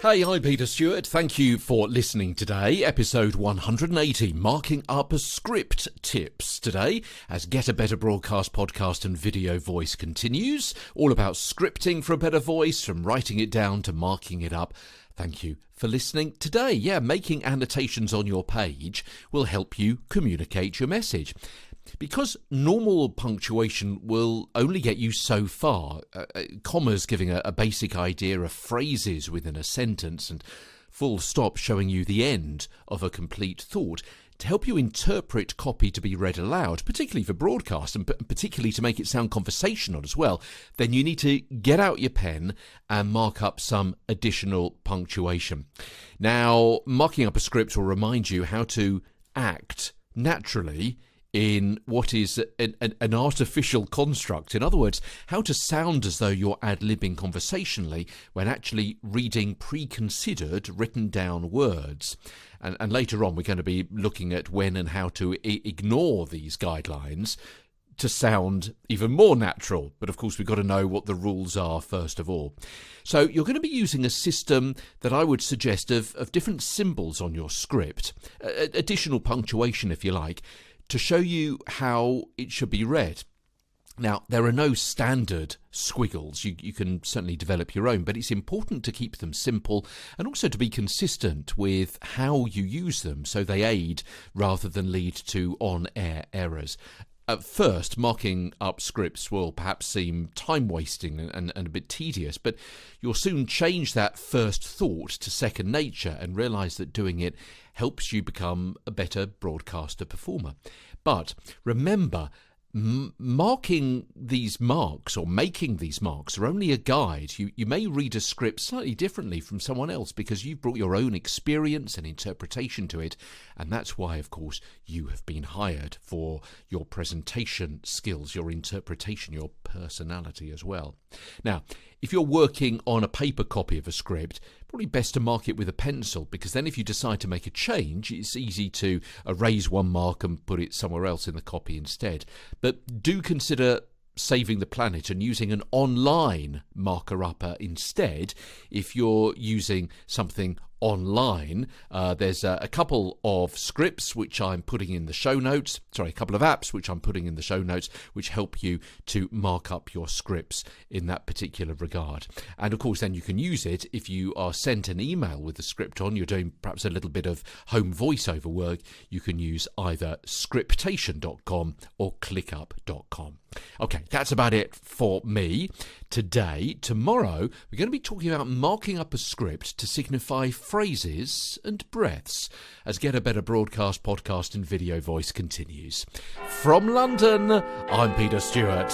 Hey, I'm Peter Stewart. Thank you for listening today. Episode 180, Marking Up A Script Tips. Today, as Get a Better Broadcast podcast and video voice continues, all about scripting for a better voice, from writing it down to marking it up. Thank you for listening today. Yeah, making annotations on your page will help you communicate your message. Because normal punctuation will only get you so far, commas giving a basic idea of phrases within a sentence and full stop showing you the end of a complete thought, to help you interpret copy to be read aloud, particularly for broadcast and particularly to make it sound conversational as well, then you need to get out your pen and mark up some additional punctuation. Now, marking up a script will remind you how to act naturally in what is an artificial construct. In other words, how to sound as though you're ad-libbing conversationally when actually reading pre-considered written down words. And later on, we're going to be looking at when and how to ignore these guidelines to sound even more natural. But of course, we've got to know what the rules are first of all. So you're going to be using a system that I would suggest of different symbols on your script, additional punctuation if you like, to show you how it should be read. Now, there are no standard squiggles. You can certainly develop your own, but it's important to keep them simple and also to be consistent with how you use them so they aid rather than lead to on-air errors. At first, marking up scripts will perhaps seem time-wasting and a bit tedious, but you'll soon change that first thought to second nature and realise that doing it helps you become a better broadcaster performer. But remember, marking these marks or making these marks are only a guide. You may read a script slightly differently from someone else because you've brought your own experience and interpretation to it, and that's why, of course, you have been hired for your presentation skills, your interpretation, your personality as well. Now, if you're working on a paper copy of a script, probably best to mark it with a pencil, because then if you decide to make a change, it's easy to erase one mark and put it somewhere else in the copy instead. But do consider saving the planet and using an online marker-upper instead if you're using something online. There's a couple of scripts which I'm putting in the show notes, a couple of apps which I'm putting in the show notes, which help you to mark up your scripts in that particular regard. And of course, then you can use it if you are sent an email with the script on, you're doing perhaps a little bit of home voiceover work, you can use either scriptation.com or clickup.com. Okay, that's about it for me today. Tomorrow, we're going to be talking about marking up a script to signify phrases and breaths as Get a Better Broadcast podcast and video voice continues. From London, I'm Peter Stewart.